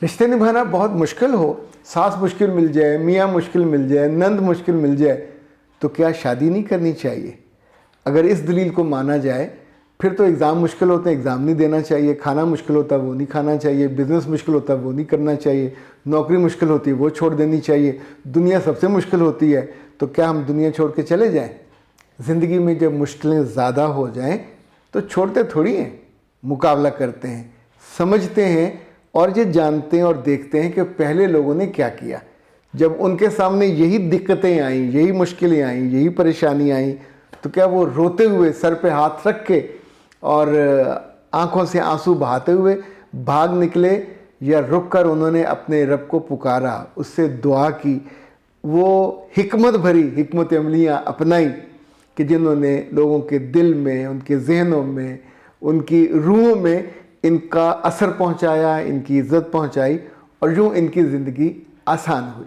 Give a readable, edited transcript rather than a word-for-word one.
रिश्ते निभाना बहुत मुश्किल हो, सास मुश्किल मिल जाए, मियाँ मुश्किल मिल जाए, नंद मुश्किल मिल जाए, तो क्या शादी नहीं करनी चाहिए? अगर इस दलील को माना जाए फिर तो एग्ज़ाम मुश्किल होते हैं, एग्ज़ाम नहीं देना चाहिए, खाना मुश्किल होता है वो नहीं खाना चाहिए, बिज़नेस मुश्किल होता है वो नहीं करना चाहिए, नौकरी मुश्किल होती है वो छोड़ देनी चाहिए, दुनिया सबसे मुश्किल होती है तो क्या हम दुनिया छोड़ के चले जाएं? ज़िंदगी में जब मुश्किलें ज़्यादा हो जाएं तो छोड़ते थोड़ी हैं, मुकाबला करते हैं, समझते हैं और ये जानते हैं और देखते हैं कि पहले लोगों ने क्या किया। जब उनके सामने यही दिक्कतें आईं, यही मुश्किलें आईं, यही परेशानी आई, तो क्या वो रोते हुए सर पे हाथ रख के और आंखों से आंसू बहाते हुए भाग निकले, या रुक कर उन्होंने अपने रब को पुकारा, उससे दुआ की, वो हिकमत भरी हिकमत अमलियाँ अपनाई कि जिन्होंने लोगों के दिल में, उनके जहनों में, उनकी रूहों में इनका असर पहुंचाया, इनकी इज़्ज़त पहुंचाई और यूँ इनकी ज़िंदगी आसान हुई।